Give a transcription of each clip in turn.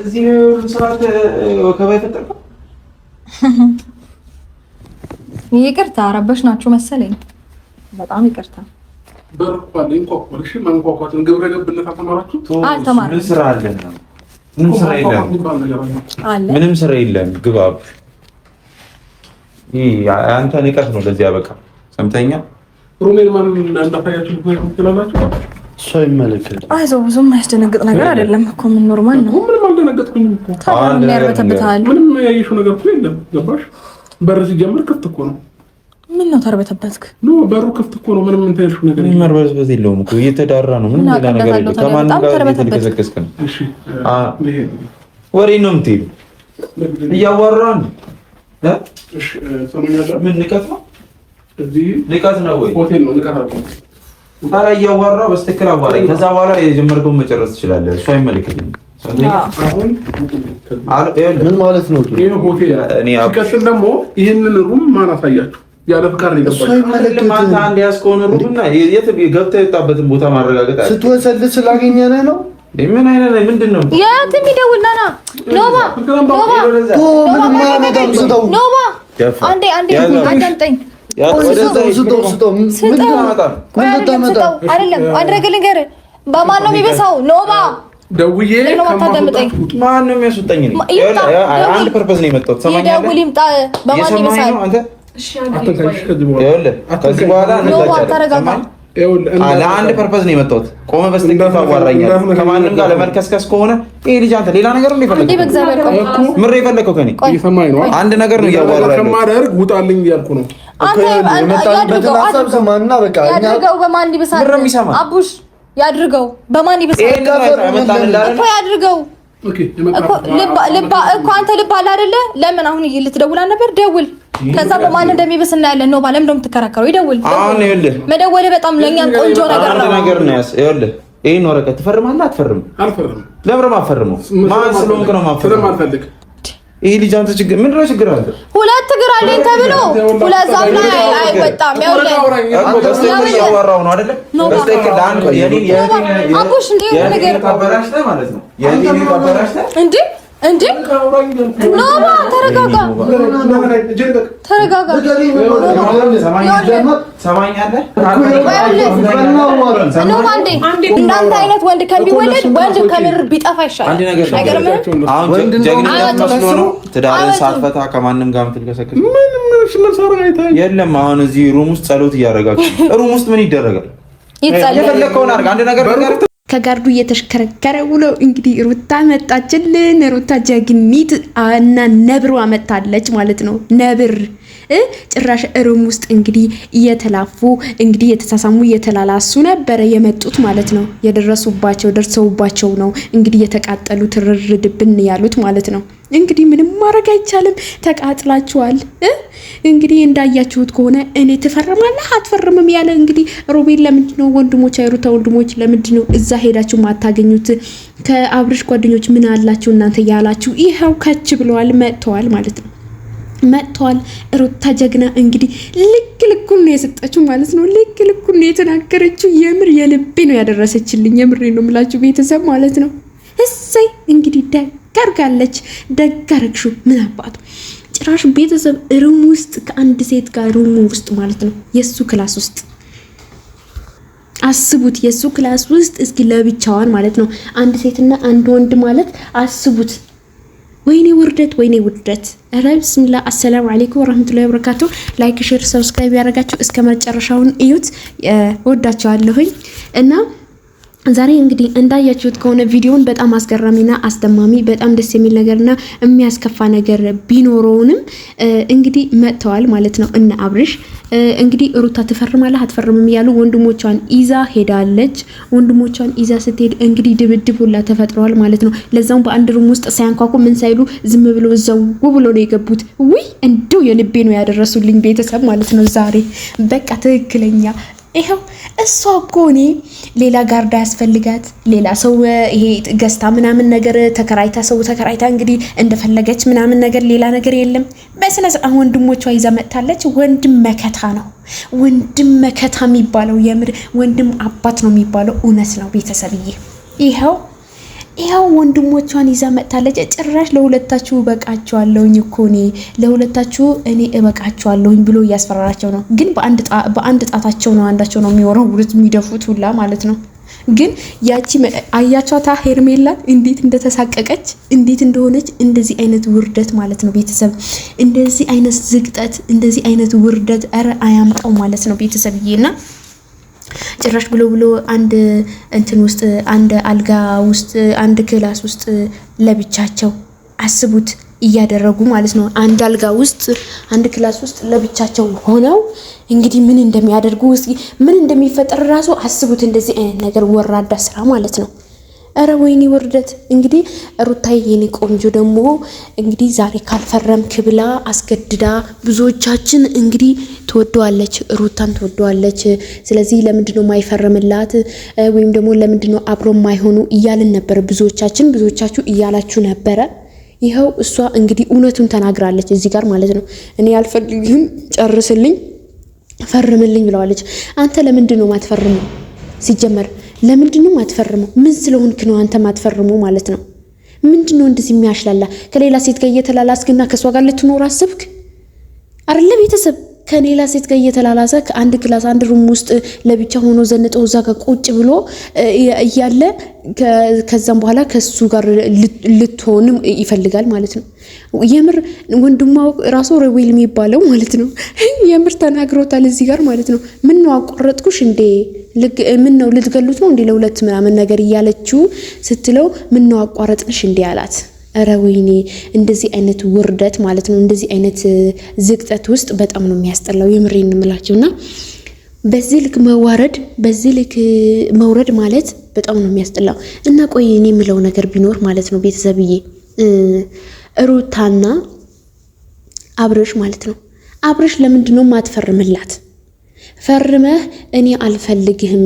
እዚህ ሰዓት ወከባይ ፈጠርኩ። ይቅርታ ረበሽ ናችሁ መሰለኝ። በጣም ይቅርታ። በርኳልኝ ኮኮልሽ ማንኳኳትን ግብረ ገብነት አተማራችሁ? አልተማርኩም። ምን ስራ አለ? ምንም ስራ የለም። ምንም ስራ የለም። ግባብ አንተ ንቀት ነው ለዚህ ያበቃ። ሰምተኛ ሩሜን ማን እንዳታያችሁ ትላላችሁ? እሱ አይመለከት። አይዞህ ብዙም ያስደነግጥ ነገር አይደለም እኮ ምን ኖርማል ነው። ምንም አልደነገጥኩኝም እኮ። ታዲያ ያርበተብታል። ምንም ያየሽው ነገር እኮ የለም። ገባሽ? በር ሲጀምር ክፍት እኮ ነው። ምን ነው ተርበተበትክ? ኖ በሩ ክፍት እኮ ነው። ምንም እንትን ያልሽው ነገር የለም። መርበዝበዝ የለውም እኮ እየተዳራ ነው። ምንም ሌላ ነገር የለም። ከማን ጋር እየተከሰከስክ ነው? እሺ ወሬ ነው የምትሄዱ እያዋራን እሺ ሰሞኑን ምን ንቀት ነው? እዚህ ንቀት ነው ወይ? ሆቴል ነው ንቀት አለው። ታዲያ እያዋራ በስተክል አዋራኝ። ከዛ በኋላ የጀመርከውን መጨረስ ትችላለህ። እሱ አይመለከትም። አሁን ምን ማለት ነው? ይሄ ሆቴል እኔ አቀሽን ደግሞ ይሄንን ሩም ማን አሳያችሁ? ያለ ፍቃድ ነው የገባችው። አንተ አንድ ያስከውን ሩምና የት ገብተህ የወጣበትን ቦታ ማረጋገጥ አለ። ስትወሰልስ ስላገኘነህ ነው። ምን አይነት ነው? ምንድን ነው? የት የሚደውልና ና ኖባ አንዴ አዳምጠኝ። አይደለም አንድ ነገር ልንገርህ። በማን ነው የሚበሳው? ኖባ ደውዬ ማን ነው የሚያስወጣኝ? አንድ ፐርፐዝ ነው የመጣሁት። ይደውል ይምጣ። በማን ይበሳል? ከዚህ በኋላ ለአንድ ፐርፐዝ ነው የመጣሁት። ቆመ በስተግራ ታዋራኛለህ። ከማንም ጋር ለመልከስከስ ከሆነ ይሄ ልጅ አንተ ሌላ ነገር ነው የፈለከው? ምር የፈለከው ከኔ አንድ ነገር ነው እያዋራህ ከማደርግ ውጣልኝ እያልኩ ነው። ያድርገው። በማን ይበሳል? አቡሽ ያድርገው። በማን ይበሳል እኮ ያድርገው እኮ አንተ ልብ አለ አይደለ? ለምን አሁን ልትደውል ነበር? ደውል። ከዛ በማን እንደሚበስ እናያለን። ነው ባለም እንደውም ትከራከረው። ይደውል። አሁን ይኸውልህ መደወል በጣም ለኛም ቆንጆ ነገር ነው። አንድ ነገር ነው ያስ ይኸውልህ ይሄን ወረቀት ትፈርማለህ አትፈርም? አልፈርም። ለምን ማፈርመው? ማን ስለሆንክ ነው ማፈርመው? ስለማልፈልግ ይሄ ልጅ አንተ ችግር ምንድን ነው? ችግር አለ። ሁለት እግር አለኝ ተብሎ ሁለት ዛፍ ላይ አይወጣም። ይኸውልህ በስተቀር እያወራሁ ነው አይደለ? በስተቀር ለአንድ አቡሽ እንደ ነገር ካበላሽተህ ማለት ነው የኔን ካበላሽተህ እንዴ ኖባ ተረጋጋ። ሰማኛለህ? እንዳንተ አይነት ወንድ ከሚወለድ ወንድ ከምር ቢጠፋ ይሻላል። ጀግንነት መስሎ ነው ትዳርህን ሳትፈታ ከማንም ጋር የምትልከሰክስ የለም። አሁን እዚህ ሩም ውስጥ ጸሎት እያደረጋችሁ ሩም ውስጥ ምን ይደረጋል? የፈለከውን አድርግ። አንድ ነገር ከጋርዱ እየተሽከረከረ ውሎ እንግዲህ ሩታ መጣችልን። ሩታ ጀግኒት እና ነብሯ መጣለች ማለት ነው። ነብር ጭራሽ ሩም ውስጥ እንግዲህ እየተላፉ እንግዲህ የተሳሳሙ እየተላላሱ ነበረ የመጡት ማለት ነው። የደረሱባቸው ደርሰውባቸው ነው እንግዲህ የተቃጠሉ ትርርድብን ያሉት ማለት ነው። እንግዲህ ምንም ማድረግ አይቻልም። ተቃጥላችኋል። እንግዲህ እንዳያችሁት ከሆነ እኔ ትፈርማለህ አትፈርምም ያለ እንግዲህ ሮቤል ለምንድነው ወንድሞች አይሩታ ወንድሞች ለምንድነው እዛ ሄዳችሁ ማታገኙት? ከአብርሽ ጓደኞች ምን አላችሁ እናንተ ያላችሁ ይሄው ከች ብለዋል መጥተዋል ማለት ነው። መጥተዋል። ሩታ ጀግና እንግዲህ ልክ ልኩን ነው የሰጠችው ማለት ነው። ልክ ልኩን ነው የተናገረችው። የምር የልቤ ነው ያደረሰችልኝ። የምሬ ነው የምላችሁ ቤተሰብ ማለት ነው። እሰይ እንግዲህ ደጋርጋለች። ደጋርግሹ ምን አባቱ ጭራሽ ቤተሰብ ሩም ውስጥ ከአንድ ሴት ጋር ሩም ውስጥ ማለት ነው የሱ ክላስ ውስጥ አስቡት። የሱ ክላስ ውስጥ እስኪ ለብቻዋን ማለት ነው አንድ ሴትና አንድ ወንድ ማለት አስቡት። ወይኔ ውርደት፣ ወይኔ ውርደት። ኧረ ቢስሚላ። አሰላሙ አለይኩም ወራህመቱላሂ ወበረካቱ። ላይክ ሼር ሰብስክራይብ ያደረጋችሁ እስከ መጨረሻውን እዩት። ወዳችኋለሁኝ እና ዛሬ እንግዲህ እንዳያችሁት ከሆነ ቪዲዮውን በጣም አስገራሚና አስደማሚ በጣም ደስ የሚል ነገርና የሚያስከፋ ነገር ቢኖረውንም እንግዲህ መጥተዋል ማለት ነው። እነ አብርሽ እንግዲህ ሩታ ትፈርማለህ አትፈርምም እያሉ ወንድሞቿን ይዛ ሄዳለች። ወንድሞቿን ይዛ ስትሄድ እንግዲህ ድብድብ ሁላ ተፈጥሯል ማለት ነው። ለዛውም በአንድ ሩም ውስጥ ሳያንኳኩ ምን ሳይሉ ዝም ብለው እዛው ብሎ ነው የገቡት። ውይ እንደው የልቤ ነው ያደረሱልኝ ቤተሰብ ማለት ነው። ዛሬ በቃ ትክክለኛ ይሄው እሷ እኮ እኔ ሌላ ጋርዳ ያስፈልጋት ሌላ ሰው ይሄ ገስታ ምናምን ነገር ተከራይታ ሰው ተከራይታ እንግዲህ እንደፈለገች ምናምን ነገር ሌላ ነገር የለም። በስነ ስርዓት ወንድሞቿ ይዛ መጥታለች። ወንድም መከታ ነው። ወንድም መከታ የሚባለው የምር ወንድም አባት ነው የሚባለው እውነት ነው ቤተሰብዬ። ይሄው ያው ወንድሞቿን ይዛ መጣለች። ጭራሽ ለሁለታችሁ እበቃቸዋለሁኝ እኮ ለሁለታችሁ እኔ እበቃቸዋለሁኝ ብሎ እያስፈራራቸው ነው። ግን በአንድ ጣታቸው ነው አንዳቸው ነው የሚወረውሩት የሚደፉት ሁላ ማለት ነው። ግን ያቺ አያቻታ ሄርሜላ እንዴት እንደተሳቀቀች እንዴት እንደሆነች እንደዚህ አይነት ውርደት ማለት ነው ቤተሰብ እንደዚህ አይነት ዝግጠት እንደዚህ አይነት ውርደት አረ አያምጣው ማለት ነው ቤተሰብዬና ጭራሽ ብሎ አንድ እንትን ውስጥ አንድ አልጋ ውስጥ አንድ ክላስ ውስጥ ለብቻቸው አስቡት እያደረጉ ማለት ነው። አንድ አልጋ ውስጥ አንድ ክላስ ውስጥ ለብቻቸው ሆነው እንግዲህ ምን እንደሚያደርጉ ምን እንደሚፈጠር ራሱ አስቡት። እንደዚህ አይነት ነገር ወራዳ ስራ ማለት ነው። አረ ወይኔ ውርደት። እንግዲህ ሩታዬ የኔ ቆንጆ ደግሞ እንግዲህ ዛሬ ካልፈረምክ ብላ አስገድዳ ብዙዎቻችን እንግዲህ ትወደዋለች ሩታን ትወደዋለች። ስለዚህ ለምንድነው ማይፈርምላት ወይም ደግሞ ለምንድነው አብሮ ማይሆኑ እያልን ነበር። ብዙዎቻችሁ እያላችሁ ነበረ። ይኸው እሷ እንግዲህ እውነቱን ተናግራለች እዚህ ጋር ማለት ነው። እኔ አልፈልግም ጨርስልኝ ፈርምልኝ ብለዋለች። አንተ ለምንድነው ማትፈርመው? ሲጀመር ለምንድነው ማትፈርመው? ምን ስለሆንክ ነው አንተ ማትፈርመው ማለት ነው? ምንድነው እንደዚህ የሚያሽላላ? ከሌላ ሴት ጋር እየተላላስክና ከሷ ጋር ልትኖር አስብክ አይደለ? ቤተሰብ ከሌላ ሴት ጋር እየተላላሰ ከአንድ ክላስ አንድ ሩም ውስጥ ለብቻ ሆኖ ዘንጠው እዛ ጋር ቁጭ ብሎ እያለ ከዛም በኋላ ከሱ ጋር ልትሆንም ይፈልጋል ማለት ነው። የምር ወንድሟ ራሱ ሬዌል የሚባለው ማለት ነው የምር ተናግሮታል እዚህ ጋር ማለት ነው። ምን ነው አቆረጥኩሽ እንዴ? ምን ነው ልትገሉት ነው እንዴ ለሁለት ምናምን ነገር እያለችው ስትለው ምን ነው አቋረጥንሽ እንዴ አላት። አረ ወይኔ እንደዚህ አይነት ውርደት ማለት ነው እንደዚህ አይነት ዝቅጠት ውስጥ በጣም ነው የሚያስጠላው የምሬን እንምላችሁና በዚህ ልክ መዋረድ በዚህ ልክ መውረድ ማለት በጣም ነው የሚያስጠላው። እና ቆይ እኔ የምለው ነገር ቢኖር ማለት ነው ቤተሰብዬ ሩታና አብርሽ ማለት ነው አብርሽ ለምንድነው ማትፈርምላት? ፈርመህ እኔ አልፈልግህም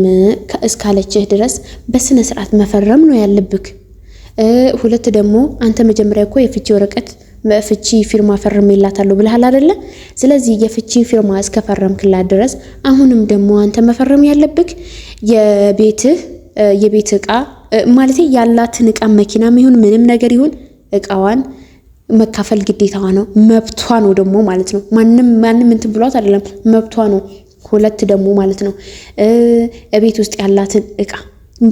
እስካለችህ ድረስ በስነ ስርዓት መፈረም ነው ያለብክ። ሁለት ደግሞ አንተ መጀመሪያ እኮ የፍቺ ወረቀት ፍቺ ፊርማ ፈርሜላታለሁ ብለሃል አይደለ? ስለዚህ የፍቺ ፊርማ እስከፈረምክላት ድረስ አሁንም ደግሞ አንተ መፈረም ያለብክ የቤት ዕቃ ማለት ያላትን ዕቃ መኪናም ይሁን ምንም ነገር ይሁን ዕቃዋን መካፈል ግዴታዋ ነው፣ መብቷ ነው ደግሞ ማለት ነው። ማንም እንትን ብሏት አይደለም፣ መብቷ ነው። ሁለት ደግሞ ማለት ነው ቤት ውስጥ ያላትን ዕቃ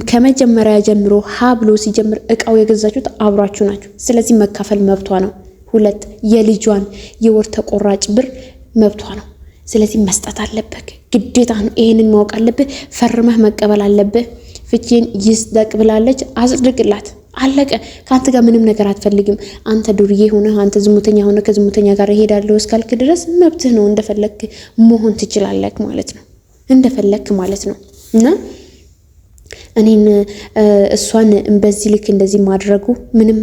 ከመጀመሪያ ጀምሮ ሀ ብሎ ሲጀምር ዕቃው የገዛችሁት አብራችሁ ናችሁ። ስለዚህ መካፈል መብቷ ነው። ሁለት የልጇን የወር ተቆራጭ ብር መብቷ ነው። ስለዚህ መስጠት አለብህ፣ ግዴታ ነው። ይሄንን ማወቅ አለብህ። ፈርመህ መቀበል አለብህ። ፍቺን ይስደቅ ብላለች፣ አጽድቅላት። አለቀ። ካንተ ጋር ምንም ነገር አትፈልግም። አንተ ዱርዬ ሆነ አንተ ዝሙተኛ ሆነ ከዝሙተኛ ጋር እሄዳለሁ እስካልክ ድረስ መብትህ ነው። እንደፈለክ መሆን ትችላለህ ማለት ነው። እንደፈለክ ማለት ነው። እና እኔን እሷን በዚህ ልክ እንደዚህ ማድረጉ ምንም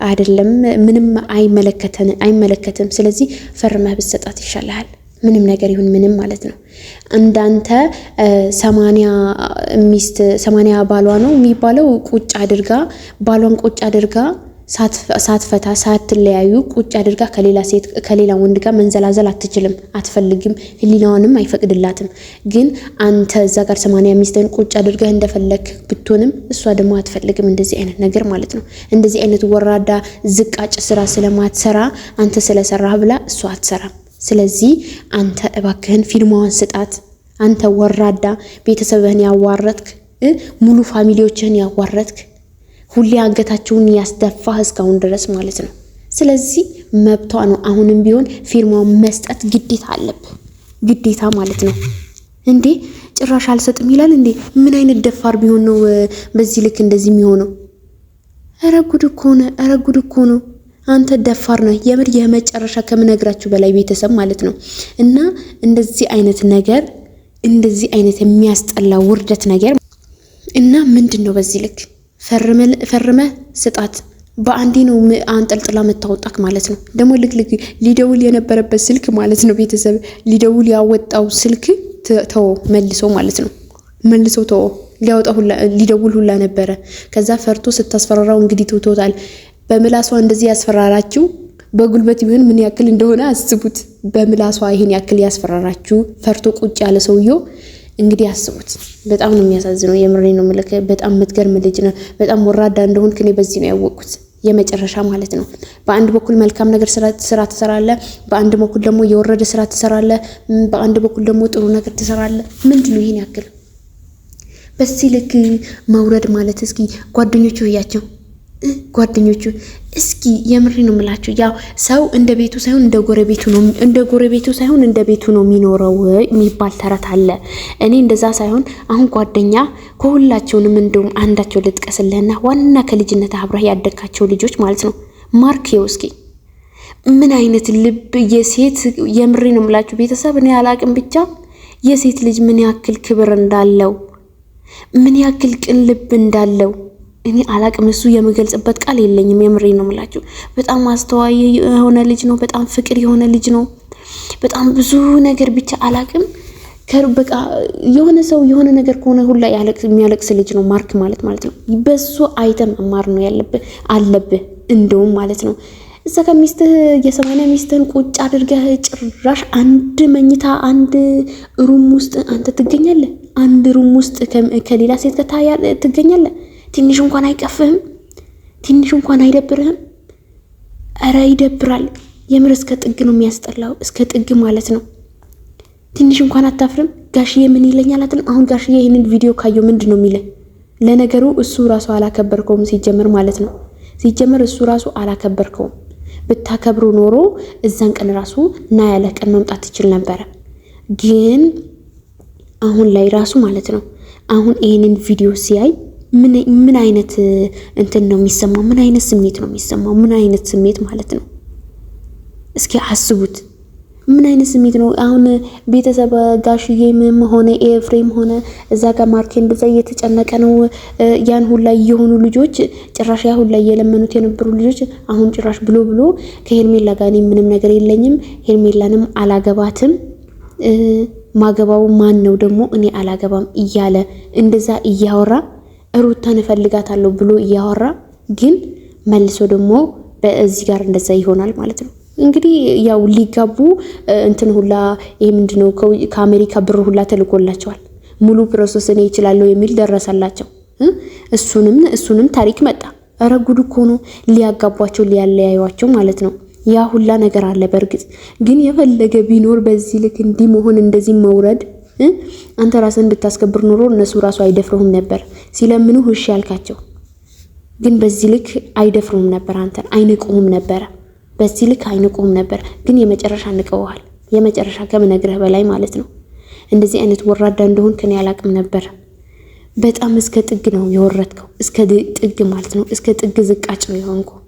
አይደለም፣ ምንም አይመለከትም። ስለዚህ ፈርመህ ብትሰጣት ይሻላል። ምንም ነገር ይሁን ምንም ማለት ነው። እንዳንተ 80 ባሏ ነው የሚባለው ባሏን ቁጭ አድርጋ ሳትፈታ ሳትለያዩ ቁጭ አድርጋ ከሌላ ወንድ ጋር መንዘላዘል አትችልም፣ አትፈልግም፣ ህሊናዋንም አይፈቅድላትም። ግን አንተ እዛ ጋር 80 ሚስትን ቁጭ አድርገህ እንደፈለክ ብትሆንም እሷ ደግሞ አትፈልግም እንደዚህ አይነት ነገር ማለት ነው። እንደዚህ አይነት ወራዳ ዝቃጭ ስራ ስለማትሰራ አንተ ስለሰራህ ብላ እሷ አትሰራም። ስለዚህ አንተ እባክህን ፊርማዋን ስጣት። አንተ ወራዳ ቤተሰብህን ያዋረድክ፣ ሙሉ ፋሚሊዎችህን ያዋረድክ፣ ሁሌ አንገታቸውን ያስደፋህ እስካሁን ድረስ ማለት ነው። ስለዚህ መብቷ ነው። አሁንም ቢሆን ፊርማውን መስጠት ግዴታ አለብህ፣ ግዴታ ማለት ነው። እንዴ ጭራሽ አልሰጥም ይላል እንዴ? ምን አይነት ደፋር ቢሆን ነው በዚህ ልክ እንደዚህ የሚሆነው? ኧረ ጉድ እኮ ነው። አንተ ደፋር ነው የምር የመጨረሻ ከምነግራችሁ በላይ ቤተሰብ ማለት ነው። እና እንደዚህ አይነት ነገር እንደዚህ አይነት የሚያስጠላ ውርደት ነገር እና ምንድነው በዚህ ልክ ፈርመ ስጣት። በአንዴ ነው አንጠልጥላ መታወጣክ ማለት ነው። ደግሞ ልክ ሊደውል የነበረበት ስልክ ማለት ነው ቤተሰብ ሊደውል ያወጣው ስልክ ተው መልሶ ማለት ነው። መልሶ ተው ሊደውል ሁላ ነበረ። ከዛ ፈርቶ ስታስፈራራው እንግዲህ ተውቶታል። በምላሷ እንደዚህ ያስፈራራችሁ በጉልበት ይሁን ምን ያክል እንደሆነ አስቡት። በምላሷ ይሄን ያክል ያስፈራራችሁ ፈርቶ ቁጭ ያለ ሰውየው እንግዲህ አስቡት። በጣም ነው የሚያሳዝነው። የምሬ ነው የምልህ። በጣም የምትገርም ልጅ ነው። በጣም ወራዳ እንደሆንክ እኔ በዚህ ነው ያወቅኩት። የመጨረሻ ማለት ነው። በአንድ በኩል መልካም ነገር ስራ ትሰራለህ፣ በአንድ በኩል ደግሞ የወረደ ስራ ትሰራለህ፣ በአንድ በኩል ደግሞ ጥሩ ነገር ትሰራለህ። ምንድነው ይሄን ያክል በዚህ ልክ መውረድ ማለት? እስኪ ጓደኞቹ እያቸው ጓደኞቹ እስኪ የምሬ ነው የምላችሁ። ያው ሰው እንደ ቤቱ ሳይሆን እንደ ጎረቤቱ ሳይሆን እንደ ቤቱ ነው የሚኖረው የሚባል ተረት አለ። እኔ እንደዛ ሳይሆን አሁን ጓደኛ ከሁላቸውንም እንደውም አንዳቸው ልጥቀስልህና ዋና ከልጅነት አብረህ ያደግካቸው ልጆች ማለት ነው። ማርክ እስኪ ምን አይነት ልብ የሴት የምሬ ነው የምላችሁ ቤተሰብ እኔ አላቅም፣ ብቻ የሴት ልጅ ምን ያክል ክብር እንዳለው ምን ያክል ቅን ልብ እንዳለው እኔ አላቅም። እሱ የምገልጽበት ቃል የለኝም። የምሬ ነው የምላችሁ። በጣም አስተዋይ የሆነ ልጅ ነው። በጣም ፍቅር የሆነ ልጅ ነው። በጣም ብዙ ነገር ብቻ አላቅም። በቃ የሆነ ሰው የሆነ ነገር ከሆነ ሁላ የሚያለቅስ ልጅ ነው ማርክ ማለት ነው። በሱ አይተም መማር ነው አለብህ እንደውም ማለት ነው። እዛ ከሚስትህ የ80 ሚስትህን ቁጭ አድርገህ ጭራሽ አንድ መኝታ አንድ ሩም ውስጥ አንተ ትገኛለህ። አንድ ሩም ውስጥ ከሌላ ሴት ጋር ትገኛለህ። ትንሽ እንኳን አይቀፍህም? ትንሽ እንኳን አይደብርህም? ኧረ ይደብራል። የምር እስከ ጥግ ነው የሚያስጠላው፣ እስከ ጥግ ማለት ነው። ትንሽ እንኳን አታፍርም? ጋሽዬ ምን ይለኛል አትልም? አሁን ጋሽዬ ይህንን ቪዲዮ ካየው ምንድን ነው የሚለኝ? ለነገሩ እሱ ራሱ አላከበርከውም ሲጀምር ማለት ነው። ሲጀምር እሱ ራሱ አላከበርከውም። ብታከብሩ ኖሮ እዛን ቀን ራሱ ና ያለ ቀን መምጣት ትችል ነበረ። ግን አሁን ላይ ራሱ ማለት ነው አሁን ይህንን ቪዲዮ ሲያይ ምን አይነት እንትን ነው የሚሰማው? ምን አይነት ስሜት ነው የሚሰማው? ምን አይነት ስሜት ማለት ነው? እስኪ አስቡት። ምን አይነት ስሜት ነው? አሁን ቤተሰብ ጋሽዬም ሆነ ኤፍሬም ሆነ እዛ ጋር ማርኬ እንደዛ እየተጨነቀ ነው። ያን ሁላ የሆኑ ልጆች ጭራሽ ያ ሁላ እየለመኑት የነበሩ ልጆች አሁን ጭራሽ ብሎ ከሄርሜላ ጋር ምንም ነገር የለኝም፣ ሄርሜላንም አላገባትም፣ ማገባው ማን ነው ደግሞ እኔ አላገባም እያለ እንደዛ እያወራ ሩታን እፈልጋታለሁ ብሎ እያወራ ግን መልሶ ደግሞ በዚህ ጋር እንደዛ ይሆናል ማለት ነው። እንግዲህ ያው ሊጋቡ እንትን ሁላ ይሄ ምንድነው ከአሜሪካ ብር ሁላ ተልኮላቸዋል። ሙሉ ፕሮሰስ እኔ እችላለሁ የሚል ደረሰላቸው። እሱንም ታሪክ መጣ። ኧረ ጉድ እኮ ነው። ሊያጋቧቸው ሊያለያዩዋቸው ማለት ነው። ያ ሁላ ነገር አለ። በእርግጥ ግን የፈለገ ቢኖር በዚህ ልክ እንዲህ መሆን እንደዚህ መውረድ አንተ ራስን እንድታስከብር ኖሮ እነሱ ራሱ አይደፍሩም ነበር። ሲለምኑ እሺ ያልካቸው ግን በዚህ ልክ አይደፍሩም ነበር። አንተን አይንቁም ነበር። በዚህ ልክ አይንቁም ነበር። ግን የመጨረሻ ንቀውሃል። የመጨረሻ ከምነግርህ በላይ ማለት ነው። እንደዚህ አይነት ወራዳ እንደሆን ከኔ ያላቅም ነበር። በጣም እስከ ጥግ ነው የወረድከው። እስከ ጥግ ማለት ነው። እስከ ጥግ ዝቃጭ ነው የሆንከው።